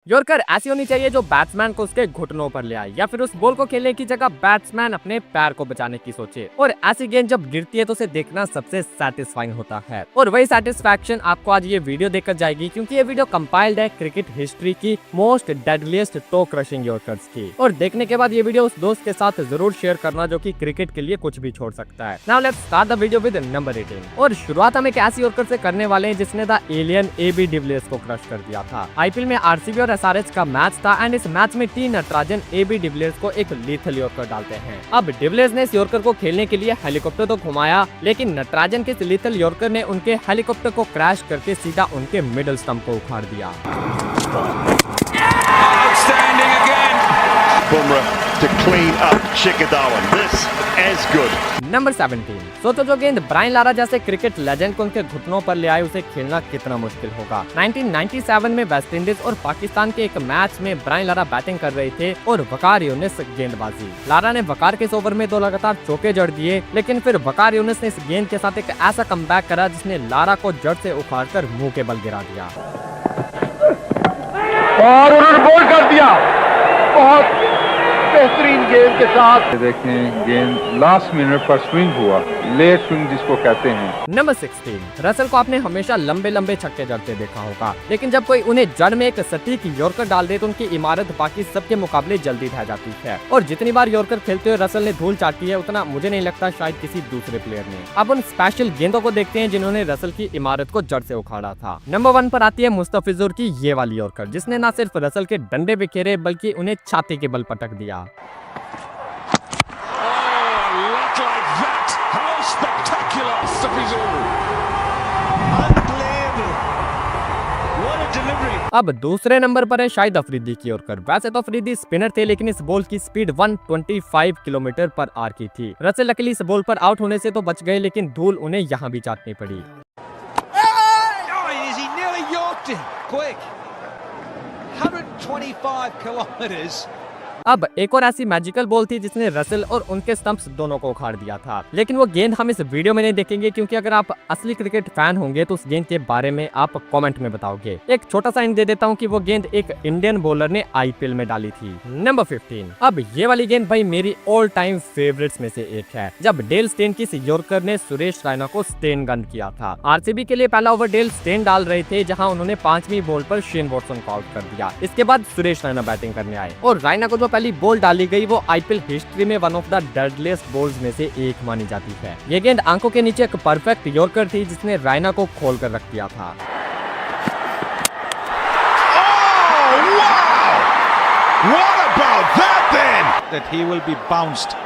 Yorker ऐसी होनी चाहिए जो बैट्समैन को उसके घुटनों पर ले आए या फिर उस बॉल को खेलने की जगह बैट्समैन अपने पैर को बचाने की सोचे। और ऐसी गेंद जब गिरती है तो उसे देखना सबसे सेटिस्फाइंग होता है और वही सेटिस्फैक्शन आपको आज ये वीडियो देखकर जाएगी, क्योंकि ये वीडियो कंपाइल्ड है क्रिकेट हिस्ट्री की most deadliest toe crushing yorkers की। और देखने के बाद ये वीडियो उस दोस्त के साथ जरूर शेयर करना जो कि क्रिकेट के लिए कुछ भी छोड़ सकता है। Now let's start the video with number 18। और शुरुआत हम एक ऐसी यॉर्कर से करने वाले हैं जिसने द एलियन AB डिविलियर्स को क्रश कर दिया था। IPL में RCB और SRH का मैच था एंड इस मैच में टी नटराजन AB डिविलियर्स को एक लीथल यॉर्कर डालते हैं। अब डिविलियर्स ने इस यॉर्कर को खेलने के लिए हेलीकॉप्टर तो घुमाया, लेकिन नटराजन के इस लीथल यॉर्कर ने उनके हेलीकॉप्टर को क्रैश करके सीधा उनके मिडिल स्टंप को उखाड़ दिया। To clean up Shikhar Dhawan. This is good. Number 17। सोचो जो गेंद ब्रायन लारा जैसे क्रिकेट लेजेंड को उनके घुटनों पर ले आए उसे खेलना कितना मुश्किल होगा। 1997 में वेस्ट इंडीज और पाकिस्तान के एक मैच में ब्रायन लारा बैटिंग कर रहे थे और वकार यूनिस गेंदबाजी। लारा ने वकार के इस ओवर में 2 लगातार चौके जड़ दिए, लेकिन फिर वकार यूनिस ने इस गेंद के साथ एक ऐसा कमबैक करा जिसने लारा को जड़ से उखाड़कर मुंह के बल गिरा दिया और उन्होंने बोल्ड कर दिया। बहुत बेहतरीन गेंद के साथ देखें, गेंद लास्ट मिनट पर स्विंग हुआ, लेट स्विंग जिसको कहते हैं। नंबर 16। रसल को आपने हमेशा लंबे लंबे छक्के जड़ते देखा होगा, लेकिन जब कोई उन्हें जड़ में एक सटीक यॉर्कर डाल दे तो उनकी इमारत बाकी सबके मुकाबले जल्दी ढह जाती है। और जितनी बार यॉर्कर खेलते हुए रसल ने धूल चाटी है उतना मुझे नहीं लगता शायद किसी दूसरे प्लेयर ने। अब उन स्पेशल गेंदों को देखते हैं जिन्होंने रसल की इमारत को जड़ से उखाड़ा था। नंबर 1 पर आती है मुस्तफिजुर की ये वाली यॉर्कर, जिसने न सिर्फ रसल के डंडे बिखेरे बल्कि उन्हें छाती के बल पटक दिया। अब दूसरे नंबर पर है शाहिद अफरीदी की यॉर्कर। वैसे तो अफरीदी स्पिनर थे, लेकिन इस बॉल की स्पीड 125 किलोमीटर पर आवर की थी। रसल लकीली इस बॉल पर आउट होने से तो बच गए, लेकिन धूल उन्हें यहाँ भी चाटनी पड़ी। अब एक और ऐसी मैजिकल बॉल थी जिसने रसल और उनके स्टंप्स दोनों को उखाड़ दिया था, लेकिन वो गेंद हम इस वीडियो में नहीं देखेंगे, क्योंकि अगर आप असली क्रिकेट फैन होंगे तो उस गेंद के बारे में आप कमेंट में बताओगे। एक छोटा सा हिंट दे देता हूँ कि वो गेंद एक इंडियन बॉलर ने IPL में डाली थी। नंबर 15। अब ये वाली गेंद भाई मेरी ऑल टाइम फेवरेट्स में से एक है। जब डेल स्टेन की यॉर्कर ने सुरेश रैना को स्टेन गन किया था। RCB के लिए पहला ओवर डेल स्टेन डाल रहे थे, जहाँ उन्होंने 5वीं बॉल पर शेन वॉटसन को आउट कर दिया। इसके बाद सुरेश रैना बैटिंग करने आए और रैना को जो पहली बॉल डाली गई वो IPL हिस्ट्री में one of the deadliest balls में से एक मानी जाती है। ये गेंद आंखों के नीचे एक परफेक्ट यॉर्कर थी जिसने रैना को खोल कर रख दिया था। What about that then? That he will be bounced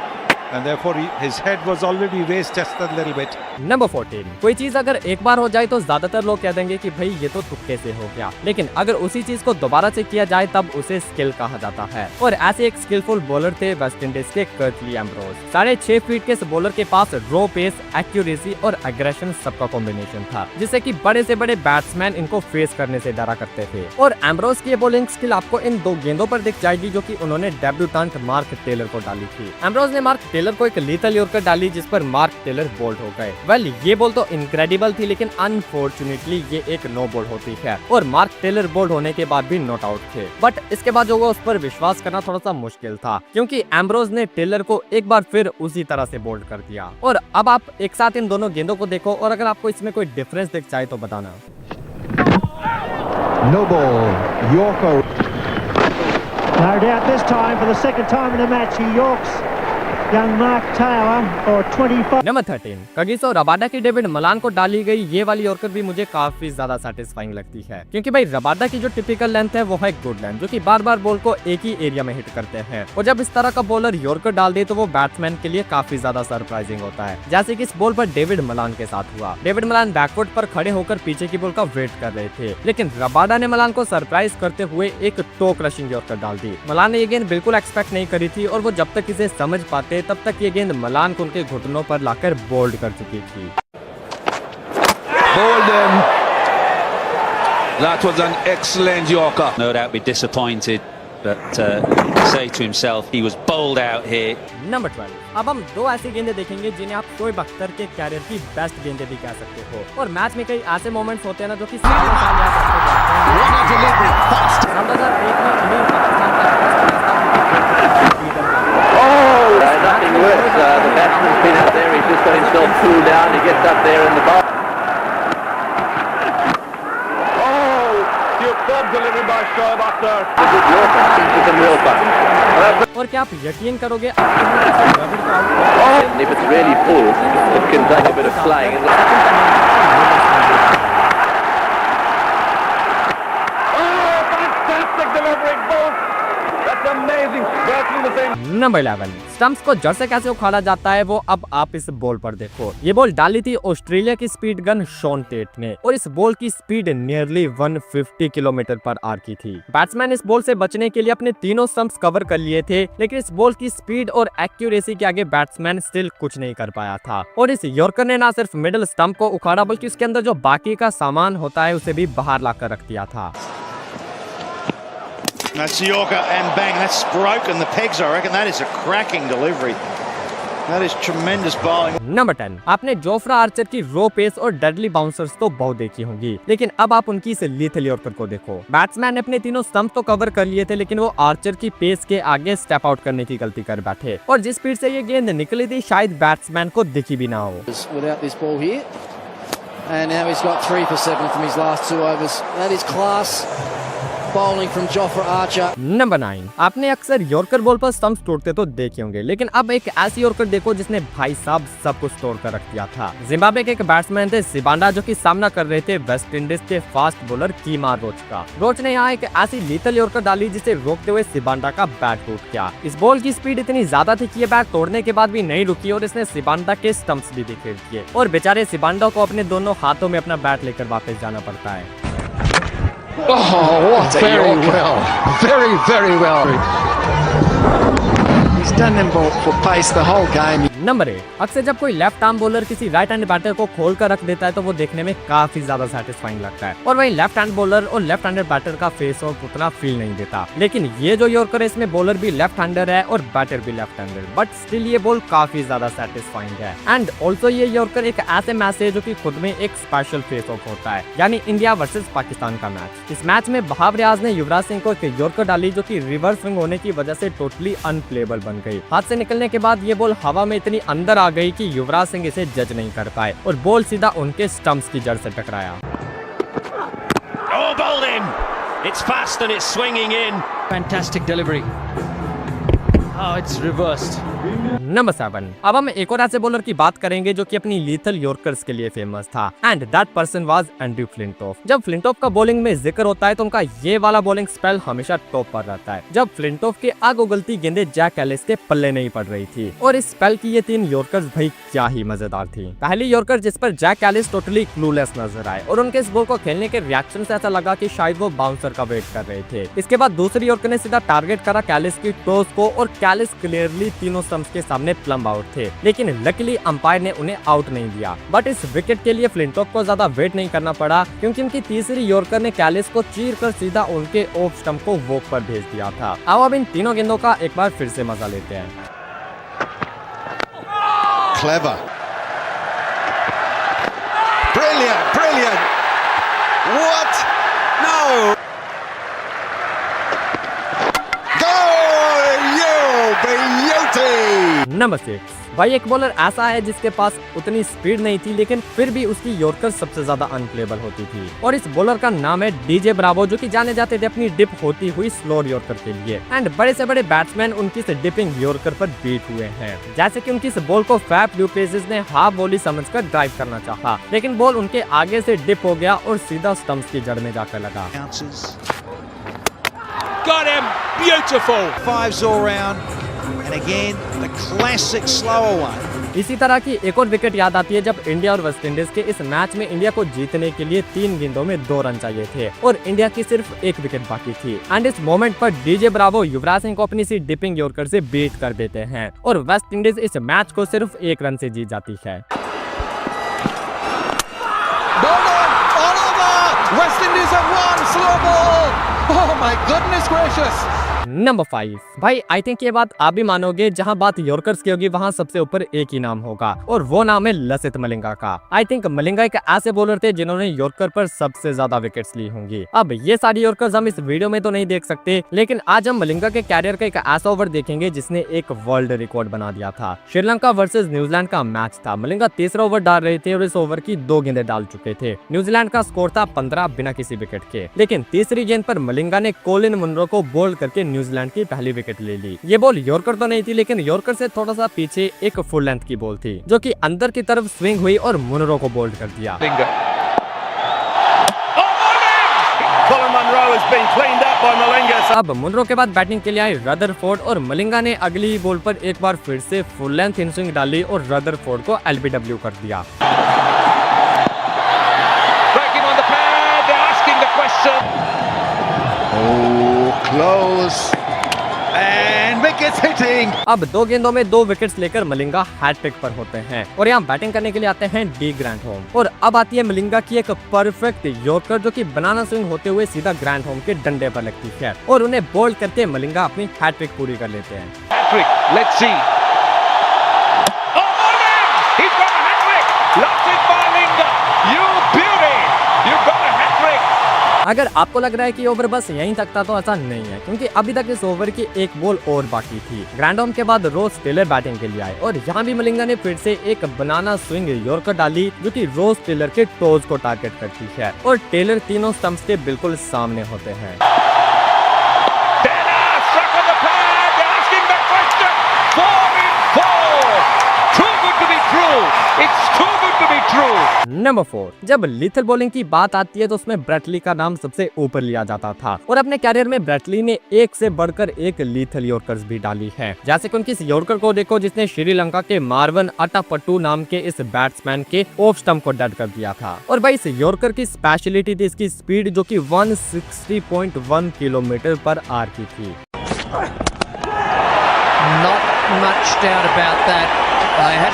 and therefore his head was already raised just a little bit. Number 14। कोई चीज अगर एक बार हो जाए तो ज्यादातर लोग कह देंगे कि भाई ये तो तुक्के से हो गया, लेकिन अगर उसी चीज को दोबारा से किया जाए तब उसे स्किल कहा जाता है। और ऐसे एक स्किलफुल बॉलर थे वेस्ट इंडीज के कर्टली एम्ब्रोज। 6.5 फीट के इस बॉलर के पास रो पेस, एक्यूरेसी और एग्रेशन सबका कॉम्बिनेशन था, जिससे कि बड़े से बड़े बैट्समैन इनको फेस करने से डरा करते थे। और एम्ब्रोज की बॉलिंग स्किल आपको इन 2 गेंदों पर दिख जाएगी जो कि उन्होंने डेब्यूटेंट मार्क टेलर को डाली थी। एम्ब्रोज ने मार्क टेलर को एक लीथल यॉर्कर डाली जिस पर मार्क टेलर बोल्ड हो गए। वेल ये बॉल तो इनक्रेडिबल थी, लेकिन अनफॉर्चुनेटली ये एक नो बॉल होती है और मार्क टेलर बोल्ड होने के बाद भी नॉट आउट थे। बट इसके बाद जो उस पर विश्वास करना थोड़ा सा मुश्किल था, क्योंकि एम्ब्रोज ने टेलर को एक बार फिर उसी तरह से बोल्ड कर दिया। और अब आप एक साथ इन दोनों गेंदों को देखो और अगर आपको इसमें कोई डिफरेंस दिख जाए तो बताना। No ball yorker. No doubt this time for the second time in the match he yorks young Mark Taylor for 25. Number 13। Kagiso Rabada की डेविड मलान को डाली गई ये वाली यॉर्कर भी मुझे काफी ज्यादा सेटिस्फाइंग लगती है, क्योंकि भाई रबाडा की जो टिपिकल लेंथ है वो है गुड लेंथ, जो कि बार बार बॉल को एक ही एरिया में हिट करते हैं। और जब इस तरह का बॉलर यॉर्कर डाल दे तो वो बैट्समैन के लिए काफी ज्यादा सरप्राइजिंग होता है, जैसे कि इस बॉल पर डेविड मलान के साथ हुआ। डेविड मलान बैकफुट पर खड़े होकर पीछे की बॉल का वेट कर रहे थे, लेकिन रबाडा ने मलान को सरप्राइज करते हुए एक टो क्रशिंग यॉर्कर डाल दी। मलान ने ये गेंद बिल्कुल एक्सपेक्ट नहीं करी थी और वो जब तक इसे समझ पाते तब तक ये गेंद मलान को उनके घुटनों पर लाकर बोल्ड कर चुकी थी। Bolden. That was an excellent yorker. No doubt be disappointed, but say to himself he was bowled out here. Number 12। अब हम 2 ऐसी गेंदें देखेंगे जिन्हें आप शोएब अख्तर के कैरियर की बेस्ट गेंदें भी कह सकते हो। और मैच में कई ऐसे मोमेंट्स होते हैं ना जो कि सालों साल याद रखे जाते हैं। What a delivery. Fast. 2001 में इन्हीं पाकिस्तान का Nothing worse. The batsman's been out there. He's just got himself cooled down. He gets up there in the bowl. Superb delivery by Shoaib Akhtar. A good Yorker. Into some real fun. और क्या आप यकीन करोगे And if it's really full, it can take a bit of slaying. Fantastic delivery, both. That's amazing. Virtually the same. Number 11 stumps को जड़ से कैसे उखाड़ा जाता है वो अब आप इस बॉल पर देखो। ये बॉल डाली थी ऑस्ट्रेलिया की स्पीड गन शॉन टेट ने और इस बॉल की speed nearly 150 kilometre per hour की थी। बैट्समैन इस बॉल से बचने के लिए अपने तीनों स्टंप्स कवर कर लिए थे, लेकिन इस बॉल की स्पीड और एक्यूरेसी के आगे बैट्समैन स्टिल कुछ नहीं कर पाया था और इस यॉर्कर ने ना सिर्फ मिडिल स्टंप को उखाड़ा बल्कि उसके अंदर जो बाकी का सामान होता है उसे भी बाहर लाकर रख दिया था। That's Yorker and bang. That's broken the pegs, I reckon. That is a cracking delivery. That is tremendous bowling. Number 10 आपने जोफ्रा आर्चर की रो पेस और डेडली बाउंसर्स तो बहुत देखी होंगी, लेकिन अब आप उनकी इस लीथल यॉर्कर को देखो। बैट्समैन ने अपने तीनों स्टंप तो कवर कर लिए थे, लेकिन वो आर्चर की पेस के आगे स्टेप आउट करने की गलती कर बैठे और जिस स्पीड से ये गेंद निकली थी शायद बैट्समैन को दिखी भी ना हो। Without this ball here, and now he's got 3 for 7 from his last 2 overs. That is class. Bowling from Jofra Archer. Number 9 आपने अक्सर यॉर्कर बॉल पर स्टंप्स तोड़ते तो देखे होंगे, लेकिन अब एक ऐसी यॉर्कर देखो जिसने भाई साहब सब कुछ तोड़ कर रख दिया था। जिम्बाब्वे के एक बैट्समैन थे सिबांडा जो कि सामना कर रहे थे वेस्ट इंडीज के फास्ट बॉलर कीमार रोच का। रोच ने यहाँ एक ऐसी लीथल यॉर्कर डाली जिसे रोकते हुए सिबांडा का बैट टूट गया। इस बॉल की स्पीड इतनी ज्यादा थी कि ये बैट तोड़ने के बाद भी नहीं रुकी और इसने सिबांडा के स्टंप्स भी बिखेर दिए और बेचारे सिबांडा को अपने दोनों हाथों में अपना बैट लेकर वापस जाना पड़ता है। Oh, what very well. Very, very well. He's done them for pace the whole game. Number 8 अक्सर जब कोई लेफ्ट आर्म बॉलर किसी राइट हैंड बैटर को खोल कर रख देता है तो वो देखने में काफी ज्यादा सेटिस्फाइंग लगता है और वही लेफ्ट हैंड बॉलर और लेफ्ट हैंडेड बैटर का फेस ऑफ उतना फील नहीं देता। लेकिन ये जो यॉर्कर है इसमें बॉलर भी लेफ्ट हैंडर है और बैटर भी लेफ्ट हैंडर, बट स्टिल ये बॉल काफी ज्यादा सेटिस्फाइंग है। एंड ऑल्सो ये यॉर्कर एक ऐसे मैच है जो कि खुद में एक स्पेशल फेस ऑफ होता है, यानी इंडिया वर्सेस पाकिस्तान का मैच। इस मैच में बहाव रियाज ने युवराज सिंह को एक यॉर्कर डाली जो कि रिवर्स स्विंग होने की वजह से टोटली अनप्लेबल बन गई। हाथ से निकलने के बाद ये बॉल हवा में इतनी अंदर आ गई कि युवराज सिंह इसे जज नहीं कर पाए और बॉल सीधा उनके स्टंप्स की जड़ से टकराया। Oh, bowled in. It's fast and it's swinging in. Fantastic delivery. Oh, it's reversed. Number 7 अब हम एक और ऐसे बॉलर की बात करेंगे जो कि अपनी लीथल यॉर्कर्स के लिए फेमस था and that person was Andrew Flintoff. जब फ्लिंटॉफ का बॉलिंग में जिक्र होता है तो उनका ये वाला बॉलिंग स्पेल हमेशा टॉप पर रहता है। जब फ्लिंटॉफ के आग उगलती गेंदें जैक एलिस के पल्ले नहीं पड़ रही थी और इस स्पेल की ये 3 यॉर्कर्स भाई क्या ही मजेदार थी। पहली यॉर्कर जिस पर जैक एलिस टोटली क्लूलेस नजर आए और उनके इस बॉल को खेलने के रिएक्शन से ऐसा लगा कि शायद वो बाउंसर का वेट कर रहे थे। इसके बाद दूसरी यॉर्कर ने सीधा टारगेट करा कैलिस की टोस को और कैलिस क्लियरली तीनों स्टंप्स के सामने प्लम्ब आउट थे, लेकिन लकीली अंपायर ने उन्हें आउट नहीं दिया। बट इस विकेट के लिए फ्लिंटॉफ को ज्यादा वेट नहीं करना पड़ा क्योंकि उनकी तीसरी यॉर्कर ने कैलिस को चीर कर सीधा उनके ऑफ स्टंप को वॉक पर भेज दिया था। अब इन तीनों गेंदों का एक बार फिर से मजा लेते हैं। Clever. Brilliant, brilliant. What? No. Number 6 भाई एक बॉलर ऐसा है जिसके पास उतनी स्पीड नहीं थी लेकिन फिर भी उसकी यॉर्कर सबसे ज्यादा अनप्लेबल होती थी और इस बॉलर का नाम है डीजे ब्रावो जो कि जाने जाते थे अपनी डिप होती हुई स्लो यॉर्कर के लिए एंड बड़े से बड़े बैट्समैन उनकी इस डिपिंग यॉर्कर पर बीट हुए हैं। जैसे कि उनकी इस बॉल को फैफ डू प्लेसिस ने हाफ वॉली समझकर ड्राइव करना चाहा लेकिन बॉल उनके आगे से डिप हो गया और सीधा स्टंप्स की जड़ में जाकर लगा। Got him! Beautiful! 5s all round. And again, the classic slower one. इसी तरह की एक और विकेट याद आती है जब इंडिया और वेस्ट इंडीज के इस मैच में इंडिया को जीतने के लिए 3 गेंदों में 2 रन चाहिए थे और इंडिया की सिर्फ 1 विकेट बाकी थी एंड इस मोमेंट पर डीजे ब्रावो युवराज सिंह को अपनी सी डिपिंग यॉर्कर से बीट कर देते हैं और वेस्ट इंडीज इस मैच को सिर्फ 1 रन से जीत जाती है। West Indies have won. Slow ball. Oh my goodness gracious. Number 5। भाई आई थिंक ये बात आप भी मानोगे, जहां बात यॉर्कर्स की होगी वहां सबसे ऊपर एक ही नाम होगा और वो नाम है लसित मलिंगा का। आई थिंक मलिंगा एक ऐसे बॉलर थे जिन्होंने यॉर्कर पर सबसे ज्यादा विकेट्स ली होंगी। अब ये सारी यॉर्कर्स हम इस वीडियो में तो नहीं देख सकते, लेकिन आज हम मलिंगा के कैरियर का एक ऐसा ओवर देखेंगे जिसने एक वर्ल्ड रिकॉर्ड बना दिया था। श्रीलंका वर्सेस न्यूजीलैंड का मैच था। मलिंगा तीसरा ओवर डाल रहे थे और इस ओवर की 2 गेंदें डाल चुके थे। न्यूजीलैंड का स्कोर था 15 बिना किसी विकेट के, लेकिन तीसरी गेंद पर मलिंगा ने कोलिन मुनरो को बोल्ड करके न्यूजीलैंड की पहली विकेट ले ली। ये बॉल यॉर्कर तो नहीं थी, लेकिन यॉर्कर से थोड़ा सा पीछे एक फुल लेंथ की बॉल थी जो कि अंदर की तरफ स्विंग हुई और मुनरो को बोल्ड कर दिया। अब मुनरो के बाद बैटिंग के लिए आए रदरफोर्ड और मलिंगा ने अगली बॉल पर एक बार फिर से फुल लेंथ इन स्विंग डाली और रदरफोर्ड को एलबीडब्ल्यू कर दिया। अब 2 गेंदों में 2 विकेट्स लेकर मलिंगा हैट्रिक पर होते हैं और यहाँ बैटिंग करने के लिए आते हैं डी ग्रैंडहोम। और अब आती है मलिंगा की एक परफेक्ट यॉर्कर जो कि बनाना स्विंग होते हुए सीधा ग्रैंडहोम के डंडे पर लगती है और उन्हें बोल्ड करके मलिंगा अपनी हैट्रिक पूरी कर लेते हैं। अगर आपको लग रहा है कि ओवर बस यहीं तक था तो ऐसा नहीं है, क्योंकि अभी तक इस ओवर की एक बॉल और बाकी थी। ग्रैंडहोम के बाद रोज टेलर बैटिंग के लिए आए और यहाँ भी मलिंगा ने फिर से एक बनाना स्विंग यॉर्कर डाली जो कि रोज टेलर के टोज को टारगेट करती है और टेलर तीनों स्टंप्स के बिल्कुल सामने होते हैं। नंबर 4। जब लीथल बॉलिंग की बात आती है तो उसमें ब्रेटली का नाम सबसे ऊपर लिया जाता था और अपने कैरियर में ब्रेटली ने एक से बढ़कर एक लीथल यॉर्कर्स भी डाली है। जैसे कि उनकी इस यॉर्कर को देखो जिसने श्रीलंका के मार्वन अटापट्टू नाम के इस बैट्समैन के ऑफ स्टंप को डेड कर दिया था। और भाई इस यॉर्कर की स्पेशलिटी थी इसकी स्पीड जो कि 160.1 किलोमीटर पर आवर की थी। Not much doubt about that. I had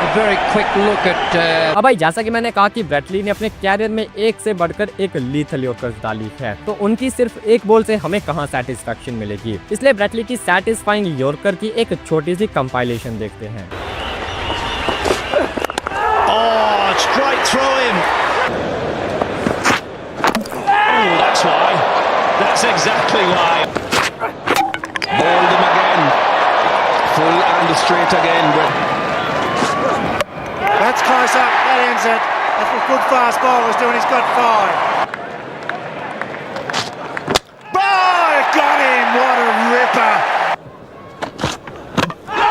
a very quick look at अब भाई जैसा कि मैंने कहा कि ब्रेटली ने अपने कैरियर में एक से बढ़कर एक लीथल यॉर्कर्स डाली है, तो उनकी सिर्फ एक बॉल से हमें कहां सेटिस्फेक्शन मिलेगी। इसलिए ब्रेटली की सैटिस्फाइंग यॉर्कर की एक छोटी सी कंपाइलेशन देखते हैं। Straight through him. Oh, that's why. That's exactly why. Bowled him again. Full and straight again. That's close up. That ends it. That's what good fast bowler's doing. He's got 5. Oh, got him. What a ripper.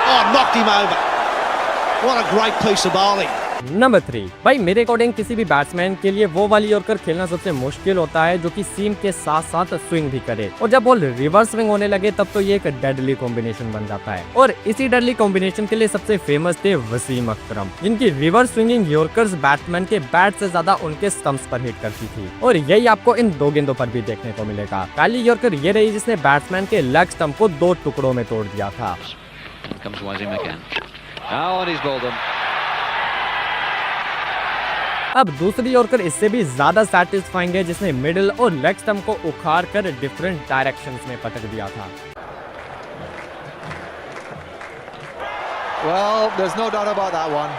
Oh, knocked him over. What a great piece of bowling. Number 3। भाई मेरे according किसी भी batsman के लिए वो वाली yorker खेलना सबसे मुश्किल होता है जो कि सीम के साथ साथ स्विंग भी करे, और जब बॉल रिवर्स स्विंग होने लगे तब तो ये एक डेडली कॉम्बिनेशन बन जाता है। और इसी डेडली कॉम्बिनेशन के लिए सबसे फेमस थे वसीम अकरम, जिनकी रिवर्स स्विंगिंग यॉर्कर्स बैट्समैन के बैट से ज्यादा उनके स्टंप्स पर हिट करती थी। और यही आपको इन 2 गेंदों पर भी देखने को मिलेगा। पहली यॉर्कर ये रही जिसने बैट्समैन के लेग स्टंप को 2 टुकड़ों में तोड़ दिया था। अब दूसरी यॉर्कर इससे भी ज्यादा सैटिस्फाइंग है जिसने मिडिल और लेग स्टंप को उखाड़ कर डिफरेंट डायरेक्शंस में पटक दिया था। Well, there's no doubt about that one.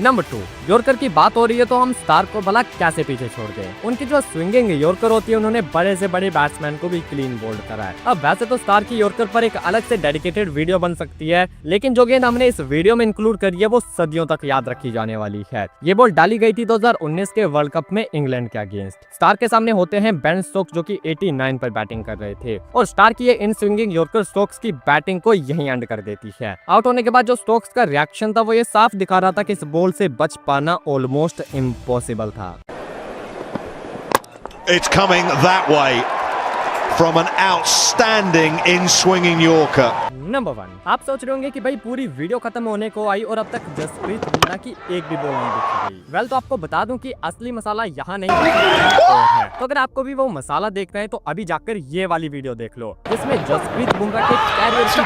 Number 2। Yorker की बात हो रही है तो हम स्टार्क को भला कैसे पीछे छोड़ गए। उनकी जो स्विंगिंग यॉर्कर होती है उन्होंने बड़े से बड़े बैट्समैन को भी क्लीन बोल्ड करा है। अब वैसे तो स्टार्क की यॉर्कर पर एक अलग से डेडिकेटेड वीडियो बन सकती है, लेकिन जो गेंद हमने इस वीडियो में इंक्लूड करी है वो सदियों तक याद रखी जाने वाली है। ये बॉल डाली गई थी 2019 के वर्ल्ड कप में इंग्लैंड के अगेंस्ट। स्टार्क के सामने होते हैं बेन स्टोक्स जो कि 89 पर बैटिंग कर रहे थे और स्टार्क की ये इन स्विंगिंग यॉर्कर स्टोक्स की बैटिंग को यहीं एंड कर देती है। आउट होने के बाद जो स्टोक्स का रिएक्शन था वो ये साफ दिखा रहा था कि इस बॉल से बच पाना ऑलमोस्ट इम्पॉसिबल था। It's coming that way from an outstanding in-swinging Yorker. Number 1। आप सोच रहे होंगे कि भाई पूरी वीडियो खत्म होने को आई और अब तक जसप्रीत बुमराह की एक भी बॉल नहीं दिख रही। वेल तो आपको बता दूं कि असली मसाला यहाँ नहीं है। तो अगर आपको भी वो मसाला देखना है तो अभी जाकर ये वाली वीडियो देख लो जिसमें जसप्रीत बुमराह के कैरियर की